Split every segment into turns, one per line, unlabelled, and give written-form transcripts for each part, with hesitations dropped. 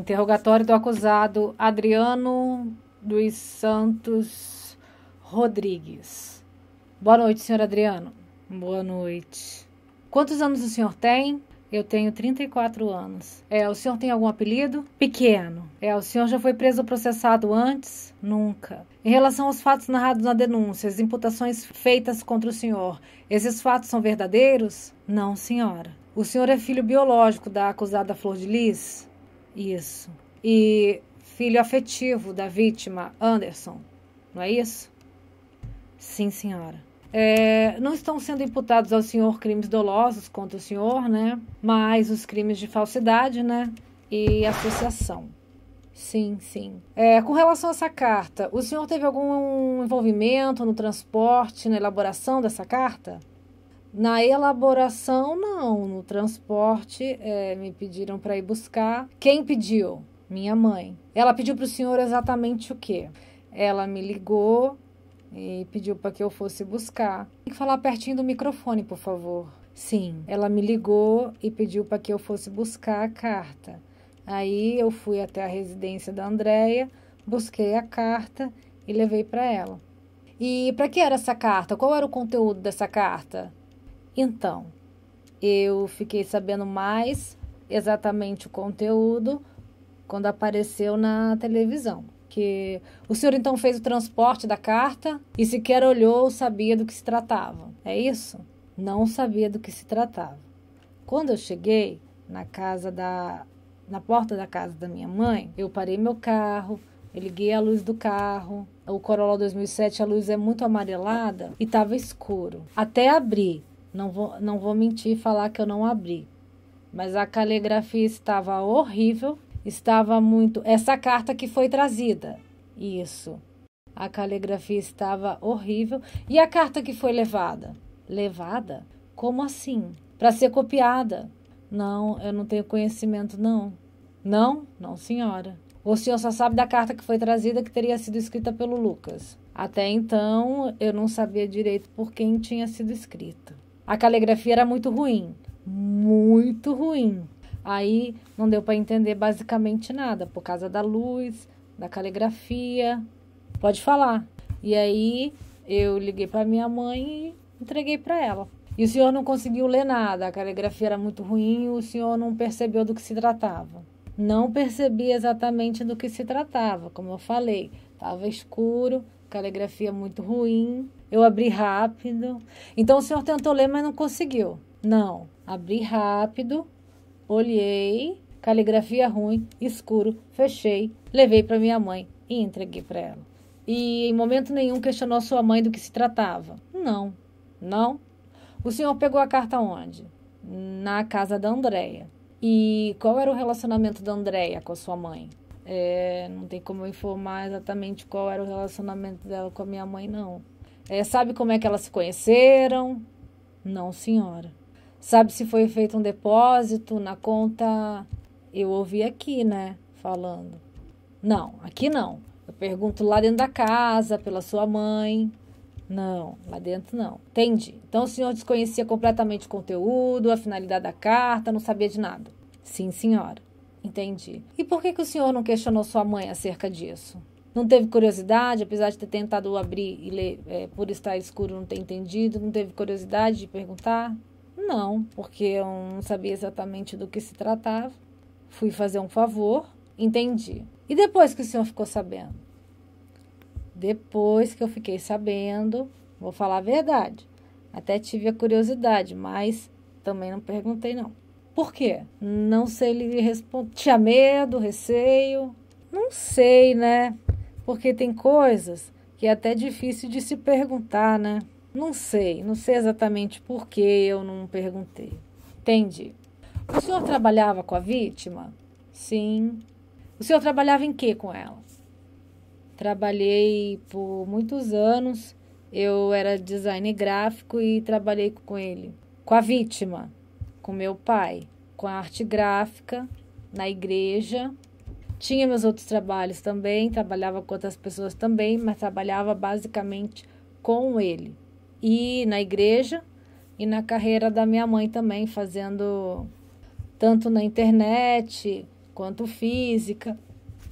Interrogatório do acusado Adriano dos Santos Rodrigues. Boa noite, senhor Adriano.
Boa noite.
Quantos anos o senhor tem?
Eu tenho 34 anos.
O senhor tem algum apelido?
Pequeno.
O senhor já foi preso ou processado antes?
Nunca.
Em relação aos fatos narrados na denúncia, as imputações feitas contra o senhor, esses fatos são verdadeiros?
Não, senhora.
O senhor é filho biológico da acusada Flor de Lis?
Isso.
E filho afetivo da vítima, Anderson, não é isso?
Sim, senhora.
Não estão sendo imputados ao senhor crimes dolosos contra o senhor, né? Mas os crimes de falsidade, né? E associação.
Sim, sim.
Com relação a essa carta, o senhor teve algum envolvimento no transporte, na elaboração dessa carta?
Na elaboração, não. No transporte, me pediram para ir buscar.
Quem pediu?
Minha mãe.
Ela pediu para o senhor exatamente o quê?
Ela me ligou e pediu para que eu fosse buscar.
Tem que falar pertinho do microfone, por favor.
Sim, ela me ligou e pediu para que eu fosse buscar a carta. Aí eu fui até a residência da Andréia, busquei a carta e levei para ela.
E para que era essa carta? Qual era o conteúdo dessa carta?
Então, eu fiquei sabendo mais exatamente o conteúdo quando apareceu na televisão.
Que o senhor então fez o transporte da carta e sequer olhou ou sabia do que se tratava, é isso?
Não sabia do que se tratava. Quando eu cheguei na porta da casa da minha mãe, eu parei meu carro, eu liguei a luz do carro. O Corolla 2007, a luz é muito amarelada e estava escuro. Até abri. Não vou mentir e falar que eu não abri. Mas a caligrafia estava horrível. Estava muito... Essa carta que foi trazida. Isso. A caligrafia estava horrível.
E a carta que foi levada?
Levada? Como assim?
Para ser copiada.
Não, eu não tenho conhecimento, não.
Não?
Não, senhora.
O senhor só sabe da carta que foi trazida, que teria sido escrita pelo Lucas?
Até então, eu não sabia direito por quem tinha sido escrita.
A caligrafia era muito ruim.
Muito ruim. Aí não deu para entender basicamente nada, por causa da luz, da caligrafia.
Pode falar.
E aí eu liguei para minha mãe e entreguei para ela.
E o senhor não conseguiu ler nada, a caligrafia era muito ruim, o senhor não percebeu do que se tratava?
Não percebi exatamente do que se tratava, como eu falei. Estava escuro, caligrafia muito ruim. Eu abri rápido.
Então o senhor tentou ler, mas não conseguiu?
Não, abri rápido, olhei, caligrafia ruim, escuro, fechei, levei para minha mãe e entreguei para ela.
E em momento nenhum questionou sua mãe do que se tratava?
Não.
Não? O senhor pegou a carta onde?
Na casa da Andréia.
E qual era o relacionamento da Andréia com a sua mãe?
Não tem como eu informar exatamente qual era o relacionamento dela com a minha mãe, não.
Sabe como é que elas se conheceram?
Não, senhora.
Sabe se foi feito um depósito na conta?
Eu ouvi aqui, né, falando.
Não, aqui não. Eu pergunto lá dentro da casa, pela sua mãe.
Não, lá dentro não.
Entendi. Então o senhor desconhecia completamente o conteúdo, a finalidade da carta, não sabia de nada?
Sim, senhora.
Entendi. E por que o senhor não questionou sua mãe acerca disso? Não teve curiosidade, apesar de ter tentado abrir e ler, por estar escuro, não ter entendido, não teve curiosidade de perguntar?
Não, porque eu não sabia exatamente do que se tratava. Fui fazer um favor.
Entendi. E depois que o senhor ficou sabendo?
Depois que eu fiquei sabendo, vou falar a verdade. Até tive a curiosidade, mas também não perguntei, não.
Por quê?
Não sei lhe responder. Tinha medo, receio?
Não sei, né? Porque tem coisas que é até difícil de se perguntar, né?
Não sei exatamente por que eu não perguntei.
Entendi. O senhor trabalhava com a vítima?
Sim.
O senhor trabalhava em quê com ela?
Trabalhei por muitos anos. Eu era designer gráfico e trabalhei com ele.
Com a vítima?
Com meu pai. Com a arte gráfica, na igreja.
Tinha meus outros trabalhos também. Trabalhava com outras pessoas também, mas trabalhava basicamente com ele.
E na igreja e na carreira da minha mãe também, fazendo tanto na internet
quanto física.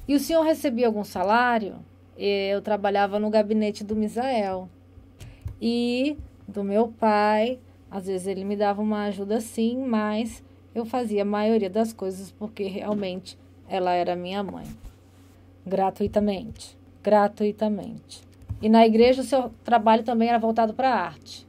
E o senhor recebia algum salário? Eu trabalhava no gabinete do Misael. E do meu pai, às vezes ele me dava uma ajuda sim, mas eu fazia a maioria das coisas porque realmente ela era minha mãe. Gratuitamente. Gratuitamente. E na igreja o seu trabalho também era voltado para a arte.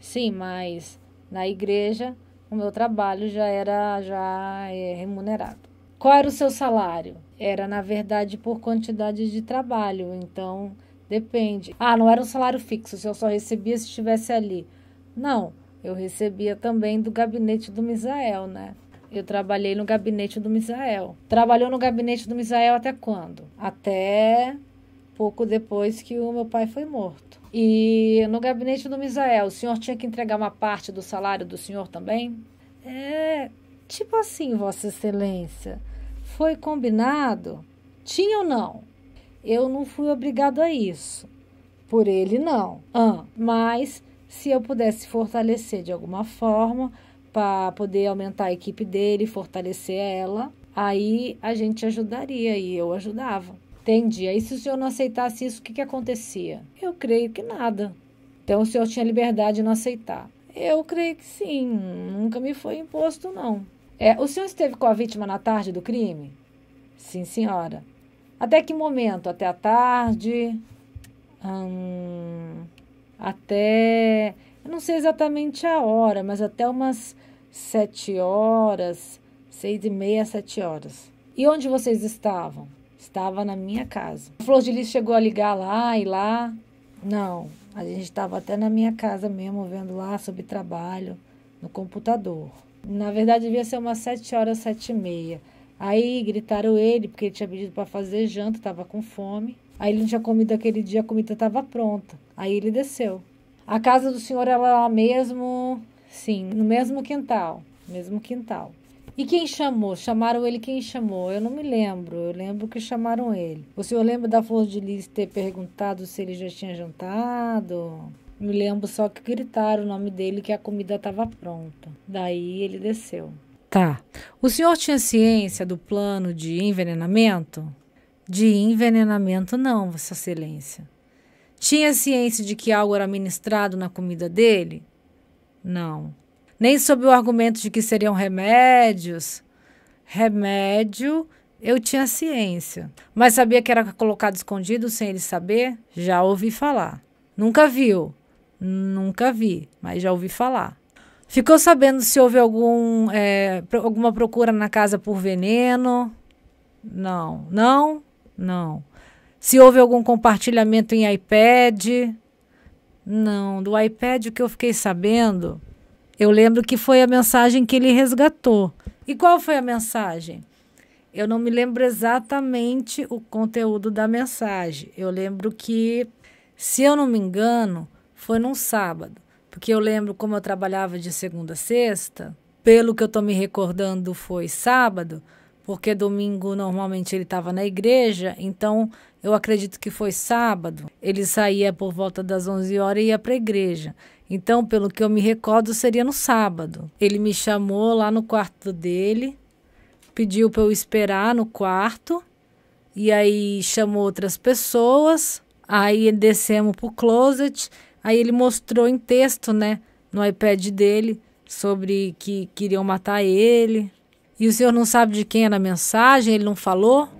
Sim, mas na igreja o meu trabalho já é remunerado. Qual era o seu salário? Era, na verdade, por quantidade de trabalho, então depende. Não era um salário fixo, eu só recebia se estivesse ali. Não, eu recebia também do gabinete do Misael, né? Eu trabalhei no gabinete do Misael. Trabalhou no gabinete do Misael até quando? Até pouco depois que o meu pai foi morto. E no gabinete do Misael, o senhor tinha que entregar uma parte do salário do senhor também? Tipo assim, Vossa Excelência, foi combinado? Tinha ou não? Eu não fui obrigado a isso. Por ele, não. Mas se eu pudesse fortalecer de alguma forma, para poder aumentar a equipe dele, fortalecer ela, aí a gente ajudaria e eu ajudava. Entendi. Aí se o senhor não aceitasse isso, o que acontecia? Eu creio que nada. Então o senhor tinha liberdade de não aceitar. Eu creio que sim. Nunca me foi imposto, não. O senhor esteve com a vítima na tarde do crime? Sim, senhora. Até que momento? Até a tarde? Até... Eu não sei exatamente a hora, mas até umas 7 horas, 6h30, 7 horas. E onde vocês estavam? Estava na minha casa. A Flor de Lis chegou a ligar lá e lá? Não, a gente estava até na minha casa mesmo, vendo lá sobre trabalho, no computador. Na verdade, devia ser umas 7 horas, 7h30. Aí gritaram ele, porque ele tinha pedido para fazer janta, estava com fome. Aí ele não tinha comido aquele dia, a comida estava pronta. Aí ele desceu. A casa do senhor era lá mesmo, sim, no mesmo quintal. E quem chamou? Chamaram ele, quem chamou? Eu não me lembro, eu lembro que chamaram ele. O senhor lembra da Flor de Lis ter perguntado se ele já tinha jantado? Me lembro só que gritaram o nome dele, que a comida estava pronta. Daí ele desceu. Tá. O senhor tinha ciência do plano de envenenamento? De envenenamento não, Vossa Excelência. Tinha ciência de que algo era ministrado na comida dele? Não. Nem sob o argumento de que seriam remédios? Remédio, eu tinha ciência. Mas sabia que era colocado escondido sem ele saber? Já ouvi falar. Nunca viu? Nunca vi, mas já ouvi falar. Ficou sabendo se houve alguma procura na casa por veneno? Não. Não. Se houve algum compartilhamento em iPad? Não. Do iPad, o que eu fiquei sabendo, eu lembro que foi a mensagem que ele resgatou. E qual foi a mensagem? Eu não me lembro exatamente o conteúdo da mensagem. Eu lembro que, se eu não me engano, foi num sábado. Porque eu lembro como eu trabalhava de segunda a sexta. Pelo que eu estou me recordando, foi sábado. Porque domingo, normalmente, ele estava na igreja. Então, eu acredito que foi sábado. Ele saía por volta das 11 horas e ia para a igreja. Então, pelo que eu me recordo, seria no sábado. Ele me chamou lá no quarto dele. Pediu para eu esperar no quarto. E aí, chamou outras pessoas. Aí, descemos para o closet. Aí ele mostrou em texto, né, no iPad dele, sobre que queriam matar ele. E o senhor não sabe de quem era a mensagem? Ele não falou?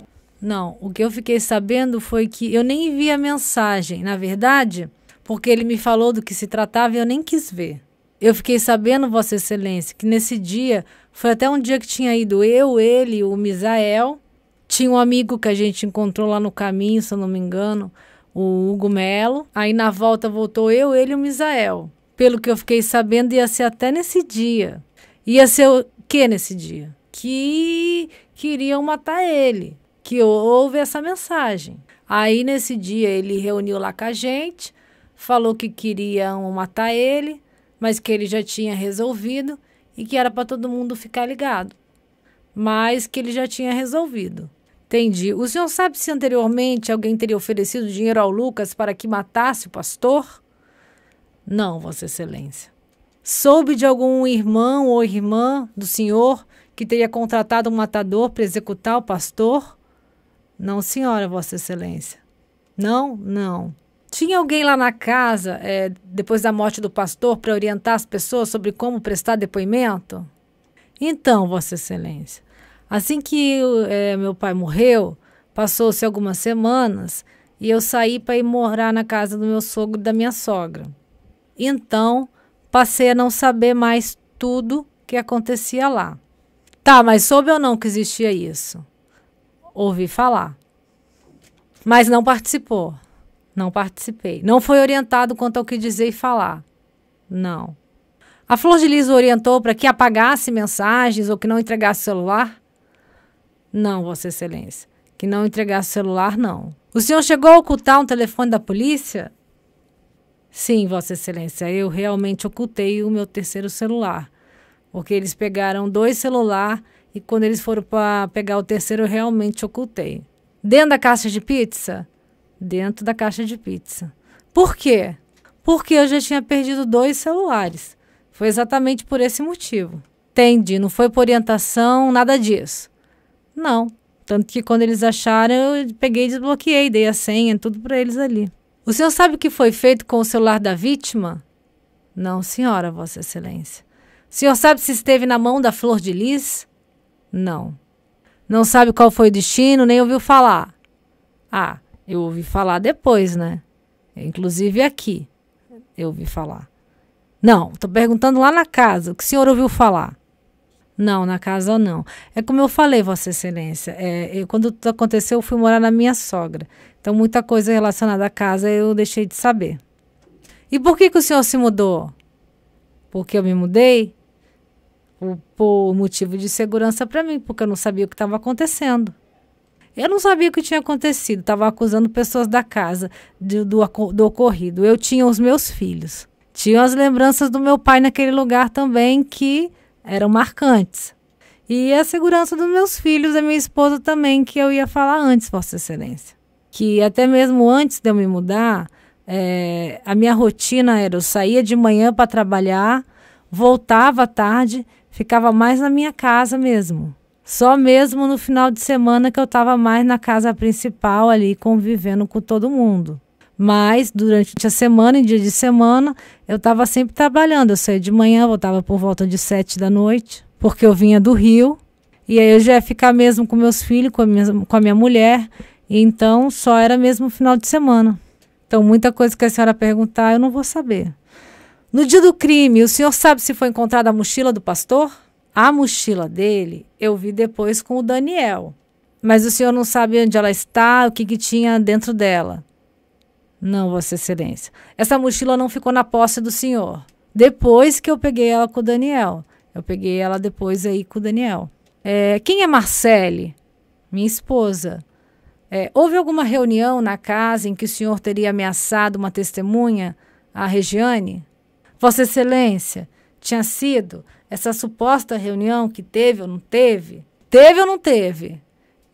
Não, o que eu fiquei sabendo foi que eu nem vi a mensagem, na verdade, porque ele me falou do que se tratava e eu nem quis ver. Eu fiquei sabendo, Vossa Excelência, que nesse dia, foi até um dia que tinha ido eu, ele, o Misael. Tinha um amigo que a gente encontrou lá no caminho, se eu não me engano, o Hugo Melo. Aí na volta voltou eu, ele e o Misael. Pelo que eu fiquei sabendo, ia ser até nesse dia. Ia ser o que nesse dia? Que queriam matar ele. Que houve essa mensagem. Aí nesse dia ele reuniu lá com a gente, falou que queriam matar ele, mas que ele já tinha resolvido e que era para todo mundo ficar ligado. Mas que ele já tinha resolvido. Entendi. O senhor sabe se anteriormente alguém teria oferecido dinheiro ao Lucas para que matasse o pastor? Não, Vossa Excelência. Soube de algum irmão ou irmã do senhor que teria contratado um matador para executar o pastor? Não, senhora, Vossa Excelência. Não, não. Tinha alguém lá na casa, depois da morte do pastor, para orientar as pessoas sobre como prestar depoimento? Então, Vossa Excelência, assim que meu pai morreu, passou-se algumas semanas e eu saí para ir morar na casa do meu sogro e da minha sogra. Então, passei a não saber mais tudo que acontecia lá. Tá, mas soube ou não que existia isso? Ouvi falar. Mas não participou. Não participei. Não foi orientado quanto ao que dizer e falar. Não. A Flor de Lis o orientou para que apagasse mensagens ou que não entregasse o celular? Não, Vossa Excelência. Que não entregasse o celular, não. O senhor chegou a ocultar um telefone da polícia? Sim, Vossa Excelência. Eu realmente ocultei o meu terceiro celular. Porque eles pegaram 2 celulares e quando eles foram para pegar o terceiro, eu realmente ocultei. Dentro da caixa de pizza? Dentro da caixa de pizza. Por quê? Porque eu já tinha perdido 2 celulares. Foi exatamente por esse motivo. Entendi, não foi por orientação, nada disso. Não. Tanto que quando eles acharam, eu peguei e desbloqueei, dei a senha, tudo para eles ali. O senhor sabe o que foi feito com o celular da vítima? Não, senhora, Vossa Excelência. O senhor sabe se esteve na mão da Flor de Lis? Não. Não sabe qual foi o destino, nem ouviu falar? Ah, eu ouvi falar depois, né? Inclusive aqui, eu ouvi falar. Não, estou perguntando lá na casa, o que o senhor ouviu falar? Não, na casa não. É como eu falei, Vossa Excelência, quando tudo aconteceu, eu fui morar na minha sogra. Então, muita coisa relacionada à casa eu deixei de saber. E por que o senhor se mudou? Porque eu me mudei? Por motivo de segurança para mim, porque eu não sabia o que estava acontecendo. Eu não sabia o que tinha acontecido, estava acusando pessoas da casa do ocorrido. Eu tinha os meus filhos. Tinha as lembranças do meu pai naquele lugar também que eram marcantes. E a segurança dos meus filhos, da minha esposa também, que eu ia falar antes, Vossa Excelência. Que até mesmo antes de eu me mudar, a minha rotina era, eu saía de manhã para trabalhar, voltava à tarde, ficava mais na minha casa mesmo. Só mesmo no final de semana que eu estava mais na casa principal ali, convivendo com todo mundo. Mas durante a semana, em dia de semana, eu estava sempre trabalhando. Eu saía de manhã, voltava por volta de 7 da noite, porque eu vinha do Rio. E aí eu já ia ficar mesmo com meus filhos, com a minha mulher. E então só era mesmo final de semana. Então muita coisa que a senhora perguntar eu não vou saber. No dia do crime, o senhor sabe se foi encontrada a mochila do pastor? A mochila dele eu vi depois com o Daniel. Mas o senhor não sabe onde ela está, o que tinha dentro dela? Não, Vossa Excelência. Essa mochila não ficou na posse do senhor. Depois que eu peguei ela com o Daniel. Eu peguei ela depois aí com o Daniel. Quem é Marcele? Minha esposa. Houve alguma reunião na casa em que o senhor teria ameaçado uma testemunha, a Regiane? Vossa Excelência, tinha sido essa suposta reunião que teve ou não teve? Teve ou não teve?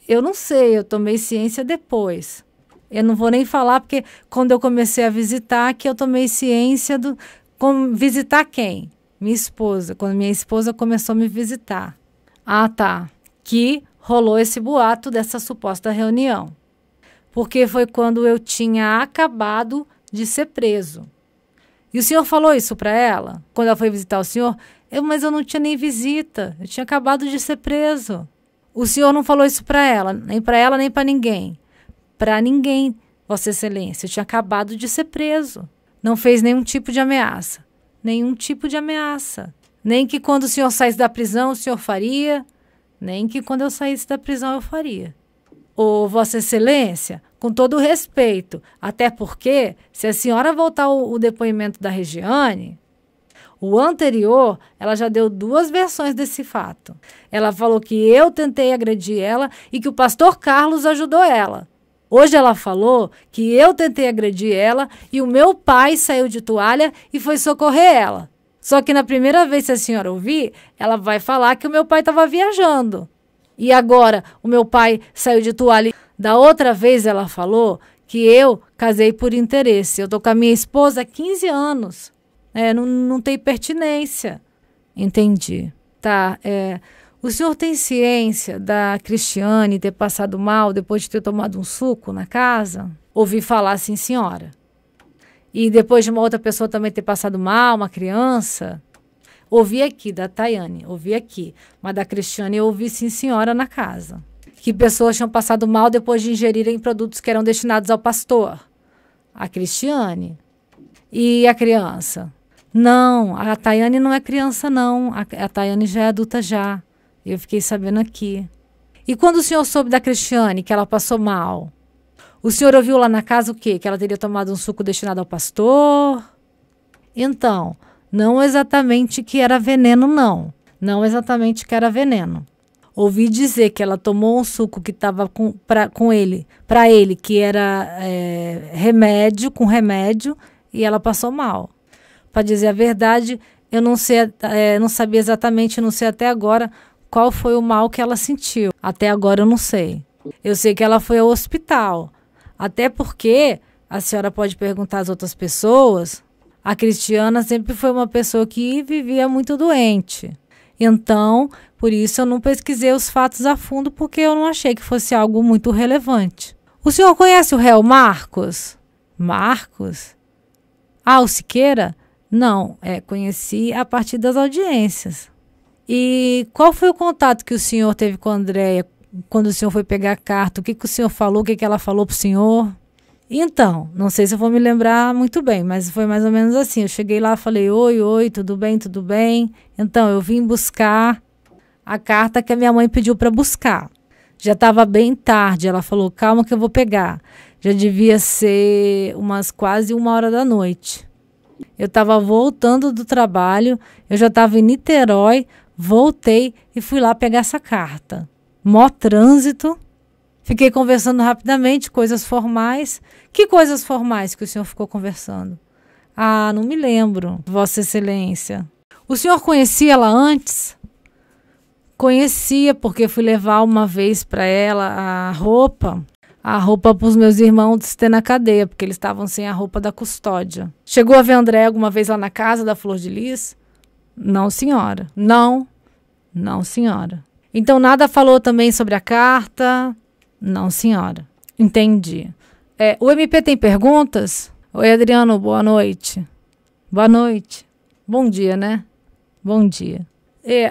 Eu não sei, eu tomei ciência depois. Eu não vou nem falar, porque quando eu comecei a visitar, que eu tomei ciência visitar quem? Minha esposa, quando minha esposa começou a me visitar. Ah, tá. Que rolou esse boato dessa suposta reunião. Porque foi quando eu tinha acabado de ser preso. E o senhor falou isso para ela? Quando ela foi visitar o senhor? Mas eu não tinha nem visita. Eu tinha acabado de ser preso. O senhor não falou isso para ela, nem para ninguém. Para ninguém, Vossa Excelência. Eu tinha acabado de ser preso. Não fez nenhum tipo de ameaça. Nenhum tipo de ameaça. Nem que quando o senhor saísse da prisão, o senhor faria. Nem que quando eu saísse da prisão, eu faria. Ô, Vossa Excelência, com todo o respeito, até porque, se a senhora voltar o depoimento da Regiane, o anterior, ela já deu 2 versões desse fato. Ela falou que eu tentei agredir ela e que o pastor Carlos ajudou ela. Hoje ela falou que eu tentei agredir ela e o meu pai saiu de toalha e foi socorrer ela. Só que na primeira vez, se a senhora ouvir, ela vai falar que o meu pai estava viajando. E agora o meu pai saiu de toalha. Da outra vez ela falou que eu casei por interesse. Eu estou com a minha esposa há 15 anos. Não tem pertinência. Entendi. Tá. O senhor tem ciência da Cristiane ter passado mal depois de ter tomado um suco na casa? Ouvi falar, sim, senhora. E depois de uma outra pessoa também ter passado mal, uma criança? Ouvi aqui, da Tayane, ouvi aqui. Mas da Cristiane eu ouvi, sim, senhora, na casa. Que pessoas tinham passado mal depois de ingerirem produtos que eram destinados ao pastor. A Cristiane. E a criança? Não, a Tayane não é criança, não. A Tayane já é adulta já. Eu fiquei sabendo aqui. E quando o senhor soube da Cristiane, que ela passou mal, o senhor ouviu lá na casa o quê? Que ela teria tomado um suco destinado ao pastor? Então, não exatamente que era veneno, não. Não exatamente que era veneno. Ouvi dizer que ela tomou um suco que estava para ele, que era remédio, com remédio, e ela passou mal. Para dizer a verdade, eu não sei, não sabia exatamente, não sei até agora qual foi o mal que ela sentiu. Até agora eu não sei. Eu sei que ela foi ao hospital. Até porque, a senhora pode perguntar às outras pessoas, a Cristiana sempre foi uma pessoa que vivia muito doente. Então, por isso eu não pesquisei os fatos a fundo, porque eu não achei que fosse algo muito relevante. O senhor conhece o réu Marcos? Marcos? Ah, o Siqueira? Não, conheci a partir das audiências. E qual foi o contato que o senhor teve com a Andréia quando o senhor foi pegar a carta? O que o senhor falou? O que ela falou para o senhor? Então, não sei se eu vou me lembrar muito bem, mas foi mais ou menos assim. Eu cheguei lá e falei, oi, tudo bem, tudo bem? Então, eu vim buscar a carta que a minha mãe pediu para buscar. Já estava bem tarde, ela falou, calma que eu vou pegar. Já devia ser quase 1h da noite. Eu estava voltando do trabalho, eu já estava em Niterói, voltei e fui lá pegar essa carta. Mó trânsito. Fiquei conversando rapidamente, coisas formais. Que coisas formais que o senhor ficou conversando? Ah, não me lembro, Vossa Excelência. O senhor conhecia ela antes? Conhecia, porque fui levar uma vez para ela a roupa para os meus irmãos ter na cadeia, porque eles estavam sem a roupa da custódia. Chegou a ver a André alguma vez lá na casa da Flor de Lis? Não, senhora. Não, senhora. Então, nada falou também sobre a carta? Não, senhora. Entendi. O MP tem perguntas? Oi, Adriano, boa noite. Boa noite. Bom dia, né? Bom dia.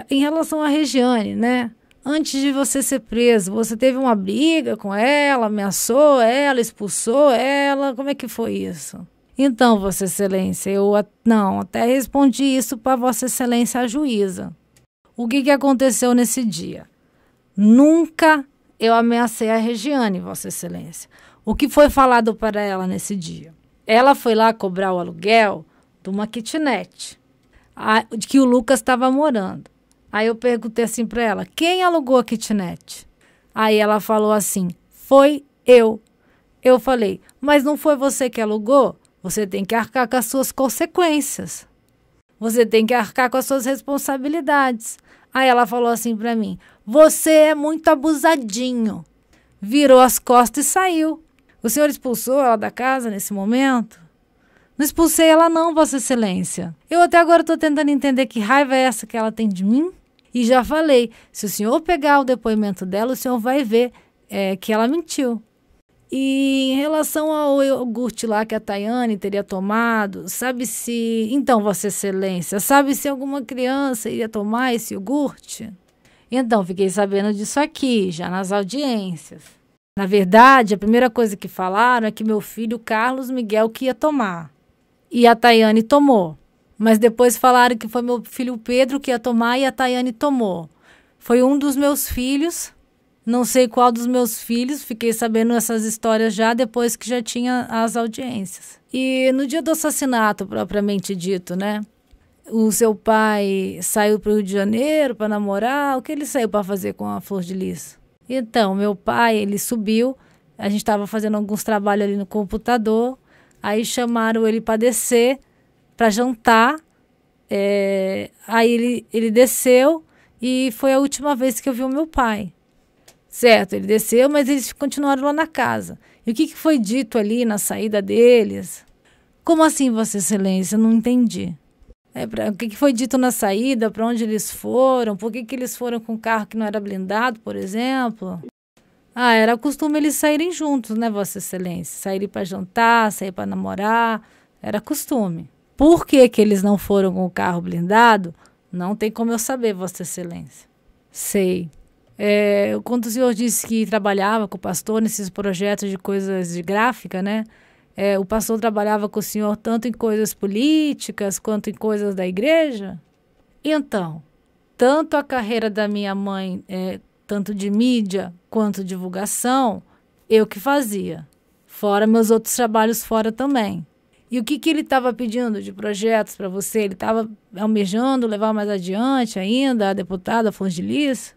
Em relação à Regiane, né? Antes de você ser preso, você teve uma briga com ela, ameaçou ela, expulsou ela? Como é que foi isso? Então, Vossa Excelência, eu até respondi isso para Vossa Excelência a juíza. O que aconteceu nesse dia? Nunca eu ameacei a Regiane, Vossa Excelência. O que foi falado para ela nesse dia? Ela foi lá cobrar o aluguel de uma kitnet, de que o Lucas estava morando. Aí eu perguntei assim para ela, quem alugou a kitnet? Aí ela falou assim, foi eu. Eu falei, mas não foi você que alugou? Você tem que arcar com as suas consequências. Você tem que arcar com as suas responsabilidades. Aí ela falou assim para mim, você é muito abusadinho. Virou as costas e saiu. O senhor expulsou ela da casa nesse momento? Não expulsei ela não, Vossa Excelência. Eu até agora estou tentando entender que raiva é essa que ela tem de mim. E já falei, se o senhor pegar o depoimento dela, o senhor vai ver que ela mentiu. E em relação ao iogurte lá que a Tayane teria tomado, sabe se... Então, Vossa Excelência, sabe se alguma criança iria tomar esse iogurte? Então, fiquei sabendo disso aqui, já nas audiências. Na verdade, a primeira coisa que falaram é que meu filho Carlos Miguel que ia tomar. E a Tayane tomou. Mas depois falaram que foi meu filho Pedro que ia tomar e a Tayane tomou. Foi um dos meus filhos, não sei qual dos meus filhos, fiquei sabendo essas histórias já depois que já tinha as audiências. E no dia do assassinato, propriamente dito, né? O seu pai saiu para o Rio de Janeiro para namorar. O que ele saiu para fazer com a Flor de Lis? Então, meu pai, ele subiu, a gente estava fazendo alguns trabalhos ali no computador, aí chamaram ele para descer, para jantar, aí ele desceu e foi a última vez que eu vi o meu pai. Certo, ele desceu, mas eles continuaram lá na casa. E o que foi dito ali na saída deles? Como assim, Vossa Excelência? Eu não entendi. O que foi dito na saída, para onde eles foram, por que eles foram com um carro que não era blindado, por exemplo. Era costume eles saírem juntos, né, Vossa Excelência? Saírem para jantar, sair para namorar, era costume. Por que eles não foram com o carro blindado? Não tem como eu saber, Vossa Excelência. Sei. Quando o senhor disse que trabalhava com o pastor nesses projetos de coisas de gráfica, né? O pastor trabalhava com o senhor tanto em coisas políticas quanto em coisas da igreja? Então, tanto a carreira da minha mãe, tanto de mídia quanto divulgação, eu que fazia. Fora meus outros trabalhos fora também. E o que ele estava pedindo de projetos para você? Ele estava almejando levar mais adiante ainda a deputada Flor de Lis?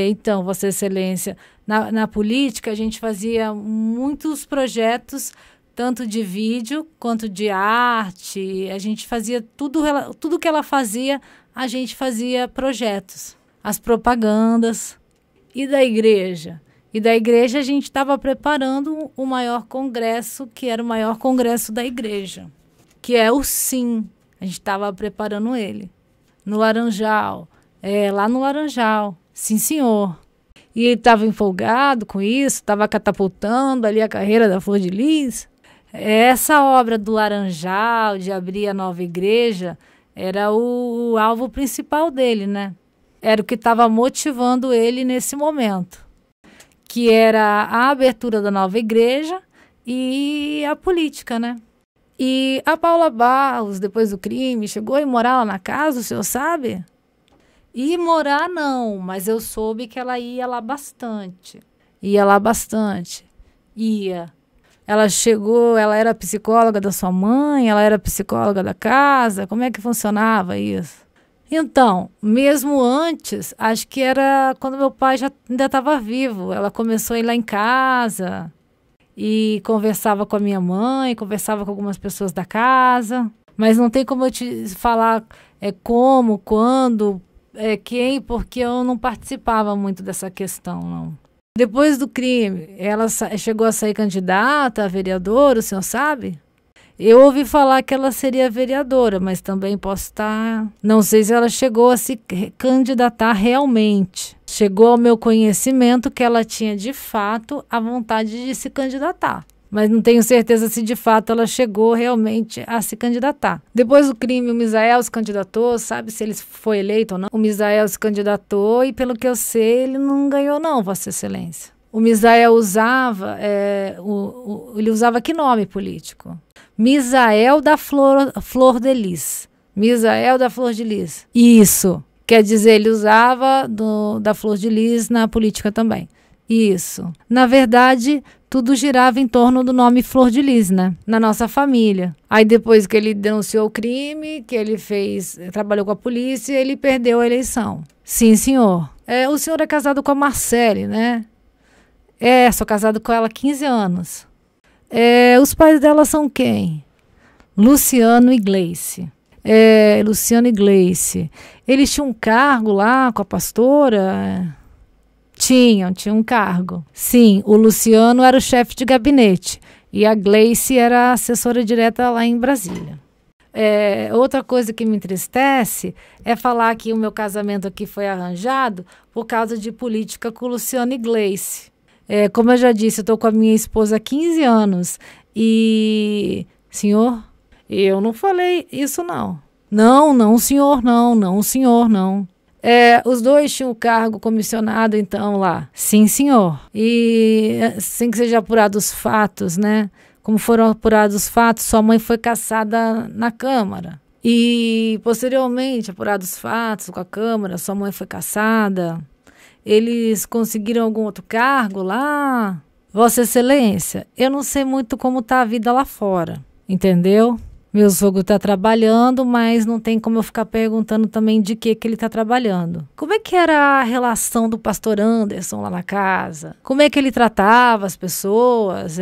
Então, Vossa Excelência, na política a gente fazia muitos projetos, tanto de vídeo quanto de arte. A gente fazia tudo que ela fazia, a gente fazia projetos. As propagandas. E da igreja? E da igreja a gente estava preparando o maior congresso, que era o maior congresso da igreja, que é o SIM. A gente estava preparando ele. No Laranjal. Lá no Laranjal. Sim, senhor. E ele estava empolgado com isso, estava catapultando ali a carreira da Flor de Lis. Essa obra do Laranjal, de abrir a nova igreja, era o alvo principal dele, né? Era o que estava motivando ele nesse momento, que era a abertura da nova igreja e a política, né? E a Paula Barros, depois do crime, chegou a morar lá na casa, o senhor sabe? Ir morar não, mas eu soube que ela ia lá bastante. Ia. Ela chegou, ela era psicóloga da sua mãe, ela era psicóloga da casa, como é que funcionava isso? Então, mesmo antes, acho que era quando meu pai ainda estava vivo. Ela começou a ir lá em casa e conversava com a minha mãe, conversava com algumas pessoas da casa. Mas não tem como eu te falar como, quando, quem, porque eu não participava muito dessa questão, não. Depois do crime, ela chegou a sair candidata a vereadora, o senhor sabe? Eu ouvi falar que ela seria vereadora, mas também posso estar... Não sei se ela chegou a se candidatar realmente. Chegou ao meu conhecimento que ela tinha, de fato, a vontade de se candidatar. Mas não tenho certeza se, de fato, ela chegou realmente a se candidatar. Depois do crime, o Misael se candidatou, sabe se ele foi eleito ou não? O Misael se candidatou e, pelo que eu sei, ele não ganhou não, Vossa Excelência. O Misael usava... ele usava que nome político? Misael da Flor de Lis. Misael da Flor de Lis. Isso. Quer dizer, ele usava da Flor de Lis na política também. Isso. Na verdade, tudo girava em torno do nome Flor de Lis, né? Na nossa família. Aí depois que ele denunciou o crime, que ele trabalhou com a polícia, ele perdeu a eleição. Sim, senhor. O senhor é casado com a Marcele, né? Sou casado com ela há 15 anos. Os pais dela são quem? Luciano e Gleice. Luciano e Gleice. Eles tinham um cargo lá com a pastora? Tinham um cargo. Sim, o Luciano era o chefe de gabinete e a Gleice era a assessora direta lá em Brasília. Outra coisa que me entristece é falar que o meu casamento aqui foi arranjado por causa de política com o Luciano e Gleice. Como eu já disse, eu estou com a minha esposa há 15 anos e... Senhor, eu não falei isso não. Não, senhor, não, senhor, não. Os dois tinham o cargo comissionado, então, lá. Sim, senhor. E, sem que seja apurado os fatos, né? Como foram apurados os fatos, sua mãe foi cassada na Câmara. E, posteriormente, apurados os fatos com a Câmara, sua mãe foi cassada. Eles conseguiram algum outro cargo lá? Vossa Excelência, eu não sei muito como está a vida lá fora, entendeu? Meu sogro está trabalhando, mas não tem como eu ficar perguntando também de que ele está trabalhando. Como é que era a relação do pastor Anderson lá na casa? Como é que ele tratava as pessoas?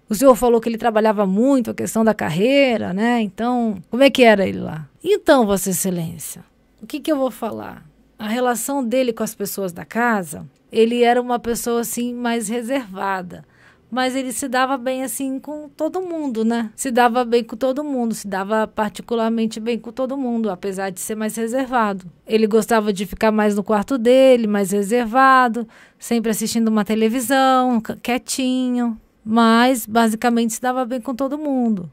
O senhor falou que ele trabalhava muito a questão da carreira, né? Então, como é que era ele lá? Então, Vossa Excelência, o que eu vou falar? A relação dele com as pessoas da casa, ele era uma pessoa assim mais reservada, mas ele se dava bem assim com todo mundo, né? Se dava bem com todo mundo, se dava particularmente bem com todo mundo, apesar de ser mais reservado. Ele gostava de ficar mais no quarto dele, mais reservado, sempre assistindo uma televisão, quietinho, mas basicamente se dava bem com todo mundo.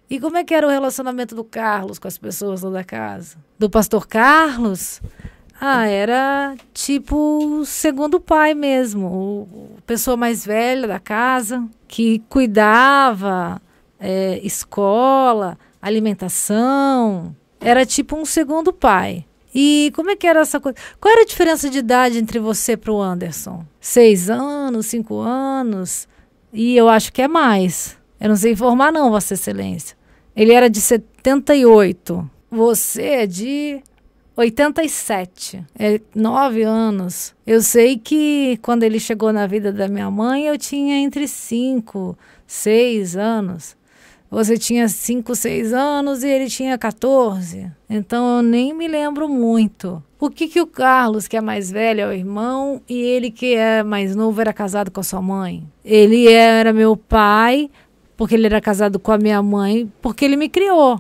E como é que era o relacionamento do Carlos com as pessoas lá da casa? Do pastor Carlos? Era tipo o segundo pai mesmo, a pessoa mais velha da casa, que cuidava, escola, alimentação, era tipo um segundo pai. E como é que era essa coisa? Qual era a diferença de idade entre você para o Anderson? 6 anos, 5 anos? E eu acho que é mais. Eu não sei informar não, Vossa Excelência. Ele era de 78. Você é de 87. 9 anos. Eu sei que quando ele chegou na vida da minha mãe, eu tinha entre 5, 6 anos. Você tinha 5, 6 anos e ele tinha 14. Então eu nem me lembro muito. Por que o Carlos, que é mais velho, é o irmão, e ele, que é mais novo, era casado com a sua mãe? Ele era meu pai, porque ele era casado com a minha mãe, porque ele me criou.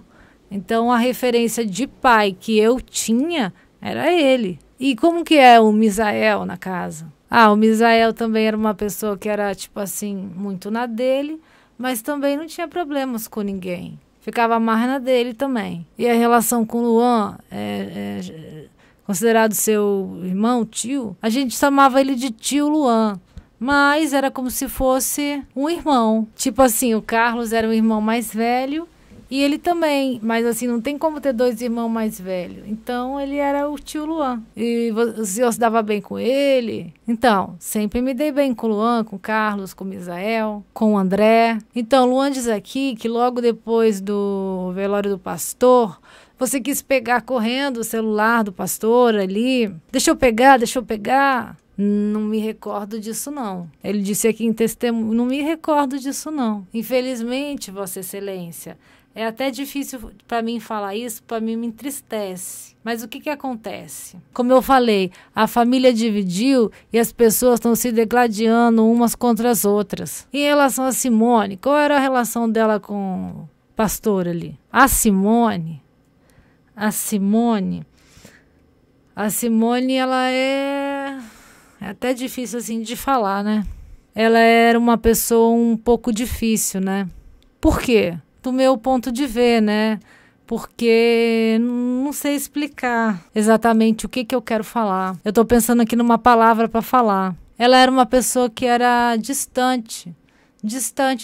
Então a referência de pai que eu tinha era ele. E como que é o Misael na casa? O Misael também era uma pessoa que era, tipo assim, muito na dele, mas também não tinha problemas com ninguém. Ficava mais na dele também. E a relação com o Luan, considerado seu irmão, tio, a gente chamava ele de tio Luan. Mas era como se fosse um irmão. Tipo assim, o Carlos era o irmão mais velho e ele também. Mas assim, não tem como ter 2 irmãos mais velhos. Então, ele era o tio Luan. E o senhor se dava bem com ele? Então, sempre me dei bem com o Luan, com o Carlos, com o Misael, com o André. Então, o Luan diz aqui que logo depois do velório do pastor, você quis pegar correndo o celular do pastor ali. Deixa eu pegar. Não me recordo disso, não. Ele disse aqui em testemunho, não me recordo disso, não. Infelizmente, Vossa Excelência, é até difícil para mim falar isso, para mim me entristece. Mas o que acontece? Como eu falei, a família dividiu e as pessoas estão se degladiando umas contra as outras. Em relação a Simone, qual era a relação dela com o pastor ali? A Simone, ela é até difícil assim de falar, né? Ela era uma pessoa um pouco difícil, né? Por quê? Do meu ponto de ver, né? Porque não sei explicar exatamente o que eu quero falar. Eu tô pensando aqui numa palavra para falar. Ela era uma pessoa que era distante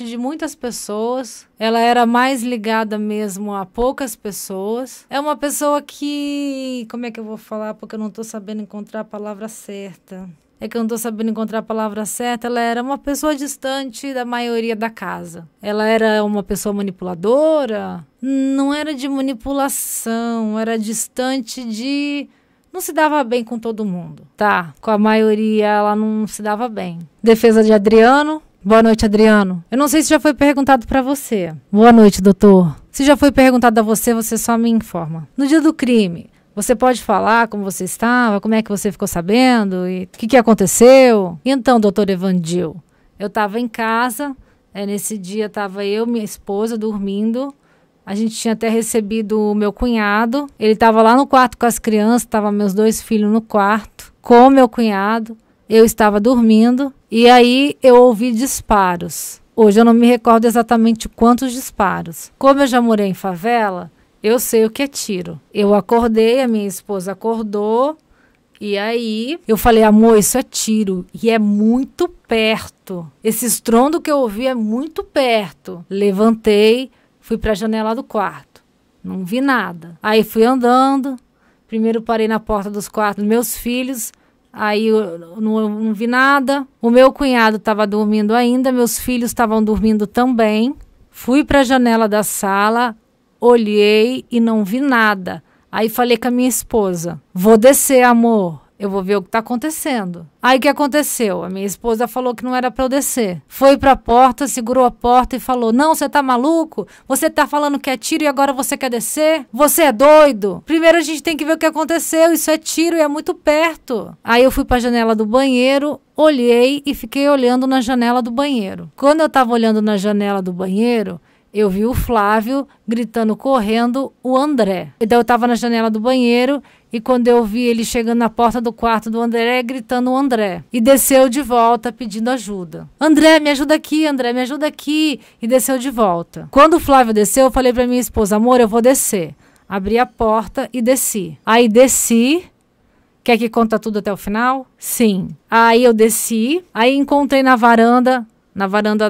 de muitas pessoas. Ela era mais ligada mesmo a poucas pessoas. É uma pessoa que... Como é que eu vou falar? Porque eu não tô sabendo encontrar a palavra certa. Ela era uma pessoa distante da maioria da casa. Ela era uma pessoa manipuladora? Não era de manipulação, era distante de... Não se dava bem com todo mundo, tá? Com a maioria ela não se dava bem. Defesa de Adriano. Boa noite, Adriano. Eu não sei se já foi perguntado para você. Boa noite, doutor. Se já foi perguntado a você, você só me informa. No dia do crime, você pode falar como você estava, como é que você ficou sabendo e o que aconteceu? E então, doutor Evandil, eu estava em casa, nesse dia estava eu e minha esposa dormindo. A gente tinha até recebido o meu cunhado. Ele estava lá no quarto com as crianças, estavam meus 2 filhos no quarto, com o meu cunhado. Eu estava dormindo e aí eu ouvi disparos. Hoje eu não me recordo exatamente quantos disparos. Como eu já morei em favela, eu sei o que é tiro. Eu acordei, a minha esposa acordou e aí eu falei, amor, isso é tiro e é muito perto. Esse estrondo que eu ouvi é muito perto. Levantei, fui para a janela do quarto. Não vi nada. Aí fui andando. Primeiro parei na porta dos quartos dos meus filhos. Aí eu não vi nada. O meu cunhado estava dormindo ainda. Meus filhos estavam dormindo também. Fui para a janela da sala. Olhei e não vi nada. Aí falei com a minha esposa, vou descer, amor. Eu vou ver o que está acontecendo. Aí o que aconteceu? A minha esposa falou que não era para eu descer. Foi para a porta, segurou a porta e falou: não, você tá maluco? Você tá falando que é tiro e agora você quer descer? Você é doido? Primeiro a gente tem que ver o que aconteceu. Isso é tiro e é muito perto. Aí eu fui para a janela do banheiro, olhei e fiquei olhando na janela do banheiro. Quando eu estava olhando na janela do banheiro, eu vi o Flávio gritando, correndo, o André. Então eu estava na janela do banheiro e quando eu vi ele chegando na porta do quarto do André, gritando o André. E desceu de volta pedindo ajuda. André, me ajuda aqui, André, me ajuda aqui. E desceu de volta. Quando o Flávio desceu, eu falei para minha esposa: amor, eu vou descer. Abri a porta e desci. Aí desci. Quer que conta tudo até o final? Sim. Aí eu desci, aí encontrei na varanda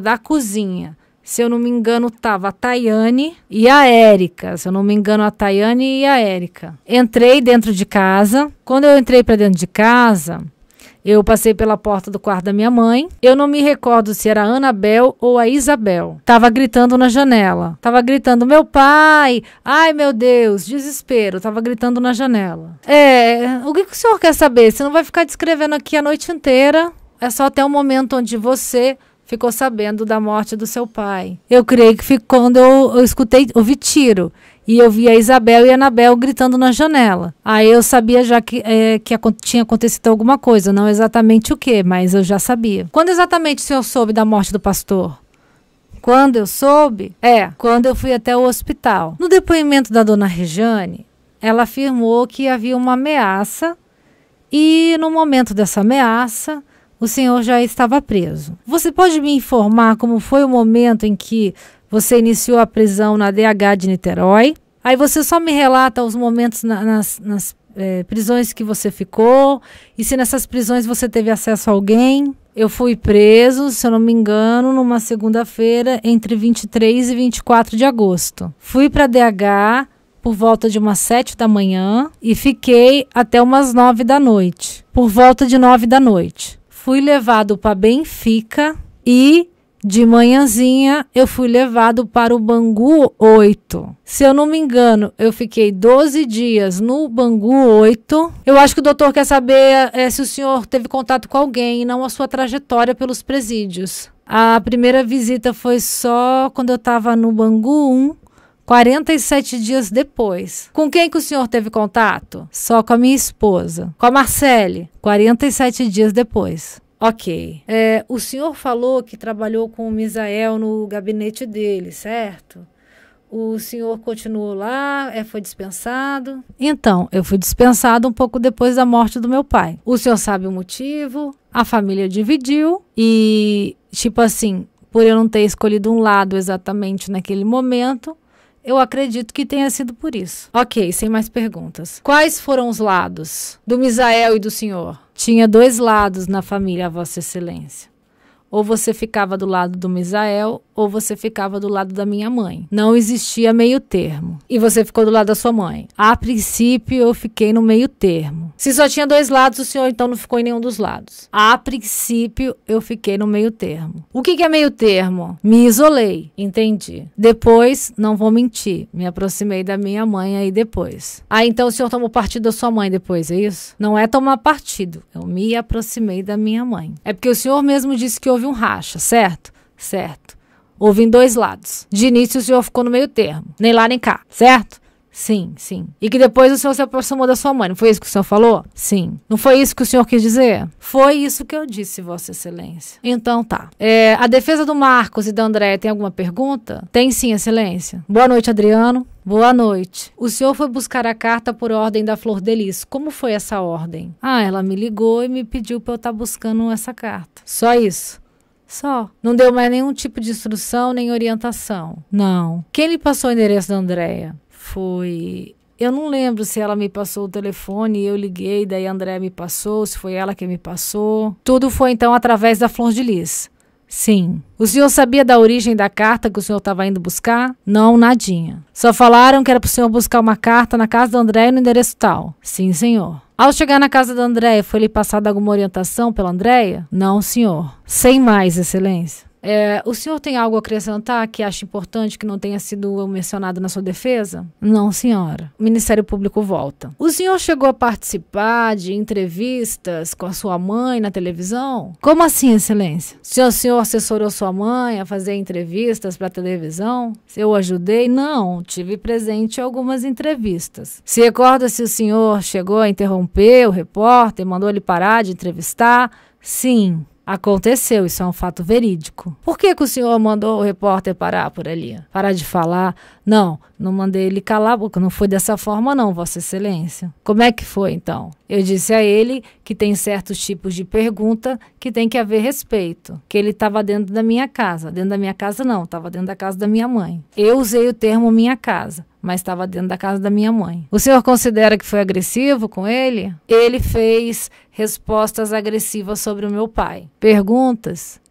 da cozinha. Se eu não me engano, tava a Tayane e a Érica. Se eu não me engano, a Tayane e a Érica. Entrei dentro de casa. Quando eu entrei para dentro de casa, eu passei pela porta do quarto da minha mãe. Eu não me recordo se era a Anabel ou a Isabel. Tava gritando na janela. Tava gritando: meu pai! Ai, meu Deus! Desespero. Tava gritando na janela. O que o senhor quer saber? Você não vai ficar descrevendo aqui a noite inteira. É só até o momento onde você ficou sabendo da morte do seu pai. Eu creio que ficou quando eu escutei, ouvi tiro. E eu vi a Isabel e a Anabel gritando na janela. Aí eu sabia já que tinha acontecido alguma coisa. Não exatamente o que, mas eu já sabia. Quando exatamente o senhor soube da morte do pastor? Quando eu soube? Quando eu fui até o hospital. No depoimento da dona Rejane, ela afirmou que havia uma ameaça e no momento dessa ameaça, o senhor já estava preso. Você pode me informar como foi o momento em que você iniciou a prisão na DH de Niterói? Aí você só me relata os momentos nas prisões que você ficou e se nessas prisões você teve acesso a alguém. Eu fui preso, se eu não me engano, numa segunda-feira entre 23 e 24 de agosto. Fui para a DH por volta de umas 7 da manhã e fiquei até umas 9 da noite. Por volta de 9 da noite. Fui levado para Benfica e de manhãzinha eu fui levado para o Bangu 8. Se eu não me engano, eu fiquei 12 dias no Bangu 8. Eu acho que o doutor quer saber se o senhor teve contato com alguém e não a sua trajetória pelos presídios. A primeira visita foi só quando eu estava no Bangu 1. 47 dias depois. Com quem que o senhor teve contato? Só com a minha esposa. Com a Marcele. 47 dias depois. Ok. O senhor falou que trabalhou com o Misael no gabinete dele, certo? O senhor continuou lá, foi dispensado? Então, eu fui dispensado um pouco depois da morte do meu pai. O senhor sabe o motivo? A família dividiu e, tipo assim, por eu não ter escolhido um lado exatamente naquele momento, eu acredito que tenha sido por isso. Ok, sem mais perguntas. Quais foram os lados do Misael e do senhor? Tinha 2 lados na família, Vossa Excelência. Ou você ficava do lado do Misael, ou você ficava do lado da minha mãe. Não existia meio termo. E você ficou do lado da sua mãe. A princípio, eu fiquei no meio termo. Se só tinha 2 lados, o senhor então não ficou em nenhum dos lados. A princípio, eu fiquei no meio termo. O que é meio termo? Me isolei. Entendi. Depois, não vou mentir, me aproximei da minha mãe aí depois. Então o senhor tomou partido da sua mãe depois, é isso? Não é tomar partido. Eu me aproximei da minha mãe. É porque o senhor mesmo disse que houve um racha, certo? Certo. Houve em 2 lados. De início, o senhor ficou no meio termo. Nem lá, nem cá. Certo? Sim, sim. E que depois o senhor se aproximou da sua mãe. Não foi isso que o senhor falou? Sim. Não foi isso que o senhor quis dizer? Foi isso que eu disse, Vossa Excelência. Então tá. A defesa do Marcos e da Andréia tem alguma pergunta? Tem sim, Excelência. Boa noite, Adriano. Boa noite. O senhor foi buscar a carta por ordem da Flor de Lis. Como foi essa ordem? Ela me ligou e me pediu para eu estar buscando essa carta. Só isso? Só. Não deu mais nenhum tipo de instrução nem orientação. Não. Quem lhe passou o endereço da Andréia? Foi... Eu não lembro se ela me passou o telefone e eu liguei, daí a Andréia me passou, se foi ela que me passou. Tudo foi então através da Flor de Lis. Sim. O senhor sabia da origem da carta que o senhor estava indo buscar? Não, nadinha. Só falaram que era para o senhor buscar uma carta na casa da Andréia no endereço tal. Sim, senhor. Ao chegar na casa da Andréia, foi lhe passada alguma orientação pela Andréia? Não, senhor. Sem mais, Excelência. O senhor tem algo a acrescentar que acha importante que não tenha sido mencionado na sua defesa? Não, senhora. O Ministério Público volta. O senhor chegou a participar de entrevistas com a sua mãe na televisão? Como assim, excelência? Se o senhor assessorou sua mãe a fazer entrevistas para a televisão? Se eu ajudei? Não, tive presente em algumas entrevistas. Se recorda se o senhor chegou a interromper o repórter, mandou ele parar de entrevistar? Sim. Aconteceu, isso é um fato verídico. Por que o senhor mandou o repórter parar por ali? Parar de falar? Não mandei ele calar a boca, não foi dessa forma não, Vossa Excelência. Como é que foi então? Eu disse a ele que tem certos tipos de pergunta que tem que haver respeito, que ele estava dentro da minha casa. Dentro da minha casa não, estava dentro da casa da minha mãe. Eu usei o termo minha casa, mas estava dentro da casa da minha mãe. O senhor considera que foi agressivo com ele? Ele fez respostas agressivas sobre o meu pai. Perguntas?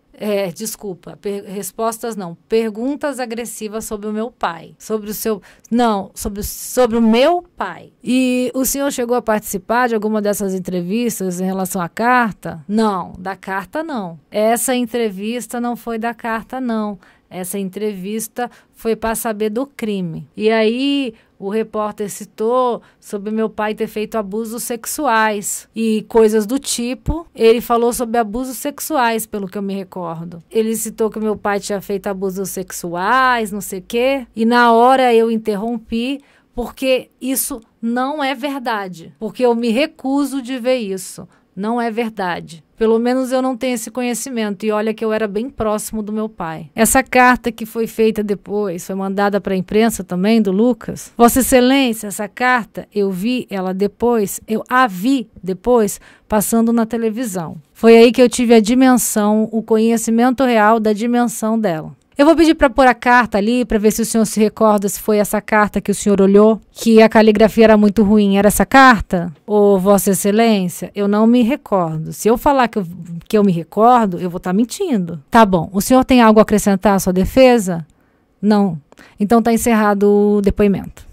Respostas não. Perguntas agressivas sobre o meu pai. Sobre o meu pai. E o senhor chegou a participar de alguma dessas entrevistas em relação à carta? Não, da carta não. Essa entrevista não foi da carta não. Essa entrevista foi para saber do crime. E aí o repórter citou sobre meu pai ter feito abusos sexuais e coisas do tipo. Ele falou sobre abusos sexuais, pelo que eu me recordo. Ele citou que meu pai tinha feito abusos sexuais, não sei o quê. E na hora eu interrompi, porque isso não é verdade. Porque eu me recuso de ver isso. Não é verdade. Pelo menos eu não tenho esse conhecimento. E olha que eu era bem próximo do meu pai. Essa carta que foi feita depois, foi mandada para a imprensa também, do Lucas. Vossa Excelência, essa carta, eu vi ela depois, eu a vi depois, passando na televisão. Foi aí que eu tive a dimensão, o conhecimento real da dimensão dela. Eu vou pedir para pôr a carta ali, para ver se o senhor se recorda se foi essa carta que o senhor olhou, que a caligrafia era muito ruim. Era essa carta? Ô, Vossa Excelência, eu não me recordo. Se eu falar que eu me recordo, eu vou estar mentindo. Tá bom. O senhor tem algo a acrescentar à sua defesa? Não. Então está encerrado o depoimento.